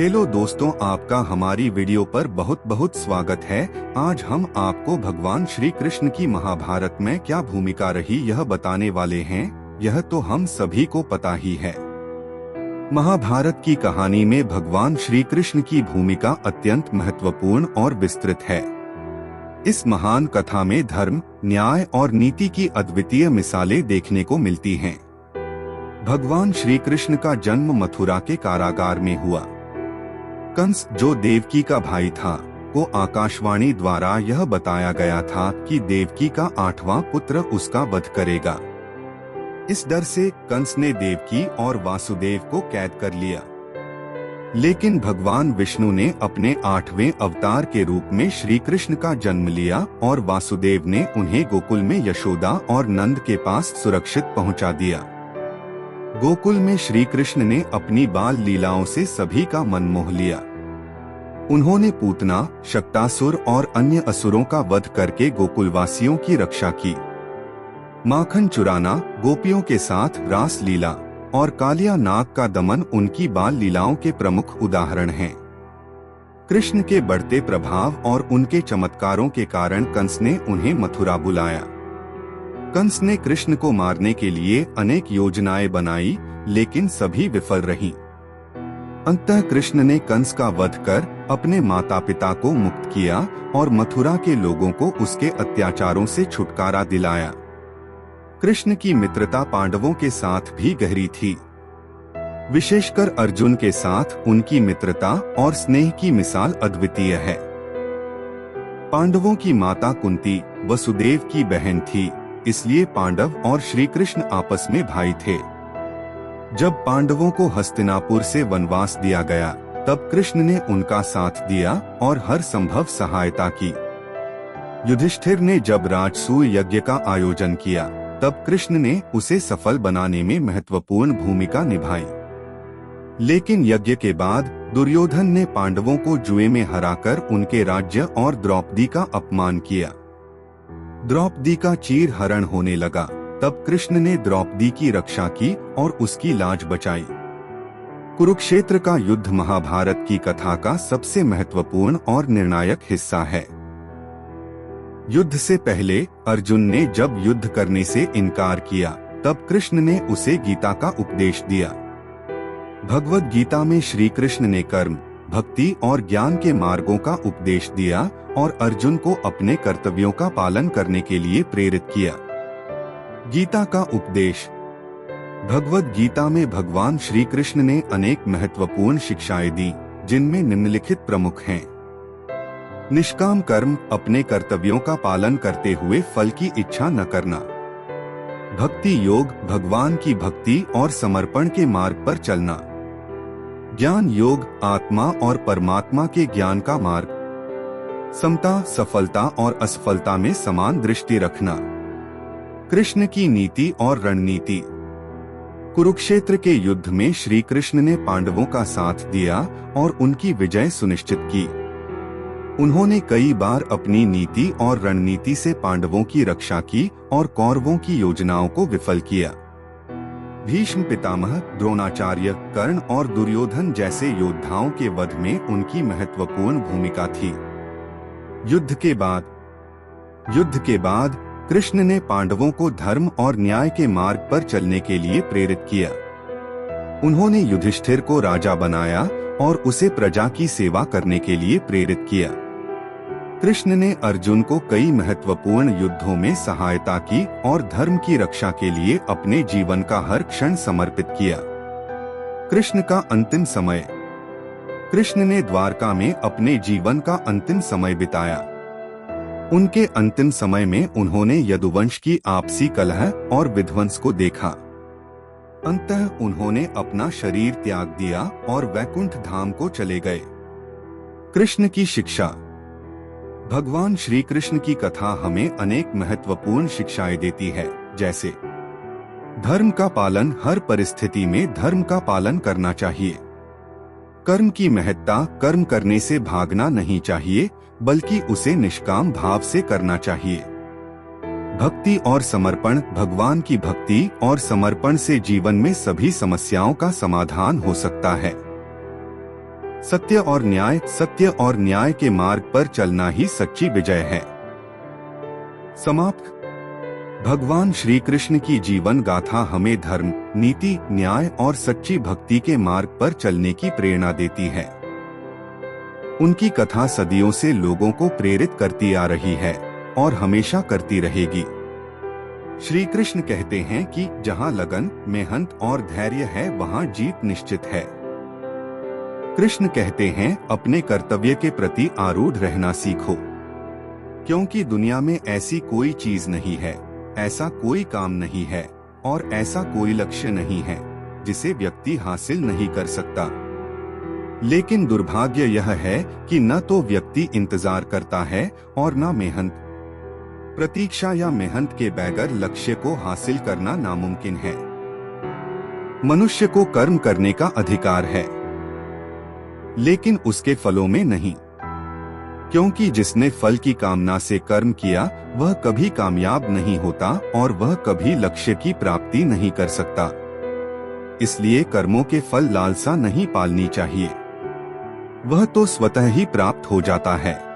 Hello दोस्तों, आपका हमारी वीडियो पर बहुत बहुत स्वागत है। आज हम आपको भगवान श्री कृष्ण की महाभारत में क्या भूमिका रही यह बताने वाले हैं। यह तो हम सभी को पता ही है। महाभारत की कहानी में भगवान श्री कृष्ण की भूमिका अत्यंत महत्वपूर्ण और विस्तृत है। इस महान कथा में धर्म, न्याय और नीति की अद्वितीय मिसालें देखने को मिलती हैं। भगवान श्री कृष्ण का जन्म मथुरा के कारागार में हुआ। कंस, जो देवकी का भाई था, को आकाशवाणी द्वारा यह बताया गया था कि देवकी का 8वां पुत्र उसका वध करेगा। इस डर से कंस ने देवकी और वासुदेव को कैद कर लिया। लेकिन भगवान विष्णु ने अपने 8वें अवतार के रूप में श्री कृष्ण का जन्म लिया और वासुदेव ने उन्हें गोकुल में यशोदा और नंद के पास सुरक्षित पहुंचा दिया। गोकुल में श्री कृष्ण ने अपनी बाल लीलाओं से सभी का मन मोह लिया। उन्होंने पूतना, शक्तासुर और अन्य असुरों का वध करके गोकुलवासियों की रक्षा की। माखन चुराना, गोपियों के साथ रास लीला और कालिया नाग का दमन उनकी बाल लीलाओं के प्रमुख उदाहरण हैं। कृष्ण के बढ़ते प्रभाव और उनके चमत्कारों के कारण कंस ने उन्हें मथुरा बुलाया। कंस ने कृष्ण को मारने के लिए अनेक योजनाएं बनाई, लेकिन सभी विफल रहीं। अंततः कृष्ण ने कंस का वध कर अपने माता पिता को मुक्त किया और मथुरा के लोगों को उसके अत्याचारों से छुटकारा दिलाया। कृष्ण की मित्रता पांडवों के साथ भी गहरी थी। विशेषकर अर्जुन के साथ उनकी मित्रता और स्नेह की मिसाल अद्वितीय है। पांडवों की माता कुंती वसुदेव की बहन थी, इसलिए पांडव और श्री कृष्ण आपस में भाई थे। जब पांडवों को हस्तिनापुर से वनवास दिया गया, तब कृष्ण ने उनका साथ दिया और हर संभव सहायता की। युधिष्ठिर ने जब राजसूय यज्ञ का आयोजन किया, तब कृष्ण ने उसे सफल बनाने में महत्वपूर्ण भूमिका निभाई। लेकिन यज्ञ के बाद दुर्योधन ने पांडवों को जुए में हराकर उनके राज्य और द्रौपदी का अपमान किया। द्रौपदी का चीर हरण होने लगा, तब कृष्ण ने द्रौपदी की रक्षा की और उसकी लाज बचाई। कुरुक्षेत्र का युद्ध महाभारत की कथा का सबसे महत्वपूर्ण और निर्णायक हिस्सा है। युद्ध से पहले अर्जुन ने जब युद्ध करने से इनकार किया, तब कृष्ण ने उसे गीता का उपदेश दिया। भगवद गीता में श्री कृष्ण ने कर्म, भक्ति और ज्ञान के मार्गों का उपदेश दिया और अर्जुन को अपने कर्तव्यों का पालन करने के लिए प्रेरित किया। गीता का उपदेश। भगवद गीता में भगवान श्री कृष्ण ने अनेक महत्वपूर्ण शिक्षाएं दी, जिनमें निम्नलिखित प्रमुख हैं। निष्काम कर्म, अपने कर्तव्यों का पालन करते हुए फल की इच्छा न करना। भक्ति योग, भगवान की भक्ति और समर्पण के मार्ग पर चलना। ज्ञान योग, आत्मा और परमात्मा के ज्ञान का मार्ग। समता, सफलता और असफलता में समान दृष्टि रखना। कृष्ण की नीति और रणनीति। कुरुक्षेत्र के युद्ध में श्री कृष्ण ने पांडवों का साथ दिया और उनकी विजय सुनिश्चित की। उन्होंने कई बार अपनी नीति और रणनीति से पांडवों की रक्षा की और कौरवों की योजनाओं को विफल किया। भीष्म पितामह, द्रोणाचार्य, कर्ण और दुर्योधन जैसे योद्धाओं के वध में उनकी महत्वपूर्ण भूमिका थी। युद्ध के बाद कृष्ण ने पांडवों को धर्म और न्याय के मार्ग पर चलने के लिए प्रेरित किया। उन्होंने युधिष्ठिर को राजा बनाया और उसे प्रजा की सेवा करने के लिए प्रेरित किया। कृष्ण ने अर्जुन को कई महत्वपूर्ण युद्धों में सहायता की और धर्म की रक्षा के लिए अपने जीवन का हर क्षण समर्पित किया। कृष्ण का अंतिम समय। कृष्ण ने द्वारका में अपने जीवन का अंतिम समय बिताया। उनके अंतिम समय में उन्होंने यदुवंश की आपसी कलह और विध्वंस को देखा। अंततः उन्होंने अपना शरीर त्याग दिया और वैकुंठ धाम को चले गए। कृष्ण की शिक्षा। भगवान श्री कृष्ण की कथा हमें अनेक महत्वपूर्ण शिक्षाएं देती है, जैसे धर्म का पालन, हर परिस्थिति में धर्म का पालन करना चाहिए। कर्म की महत्ता, कर्म करने से भागना नहीं चाहिए, बल्कि उसे निष्काम भाव से करना चाहिए। भक्ति और समर्पण, भगवान की भक्ति और समर्पण से जीवन में सभी समस्याओं का समाधान हो सकता है। सत्य और न्याय के मार्ग पर चलना ही सच्ची विजय है। समाप्त। भगवान श्री कृष्ण की जीवन गाथा हमें धर्म, नीति, न्याय और सच्ची भक्ति के मार्ग पर चलने की प्रेरणा देती है। उनकी कथा सदियों से लोगों को प्रेरित करती आ रही है और हमेशा करती रहेगी। श्री कृष्ण कहते हैं कि जहां लगन, मेहनत और धैर्य है वहां जीत निश्चित है। कृष्ण कहते हैं अपने कर्तव्य के प्रति आरूढ़ रहना सीखो, क्योंकि दुनिया में ऐसी कोई चीज नहीं है, ऐसा कोई काम नहीं है और ऐसा कोई लक्ष्य नहीं है जिसे व्यक्ति हासिल नहीं कर सकता। लेकिन दुर्भाग्य यह है कि न तो व्यक्ति इंतजार करता है और न मेहनत। प्रतीक्षा या मेहनत के बगैर लक्ष्य को हासिल करना नामुमकिन है। मनुष्य को कर्म करने का अधिकार है, लेकिन उसके फलों में नहीं, क्योंकि जिसने फल की कामना से कर्म किया वह कभी कामयाब नहीं होता और वह कभी लक्ष्य की प्राप्ति नहीं कर सकता। इसलिए कर्मों के फल लालसा नहीं पालनी चाहिए, वह तो स्वतः ही प्राप्त हो जाता है।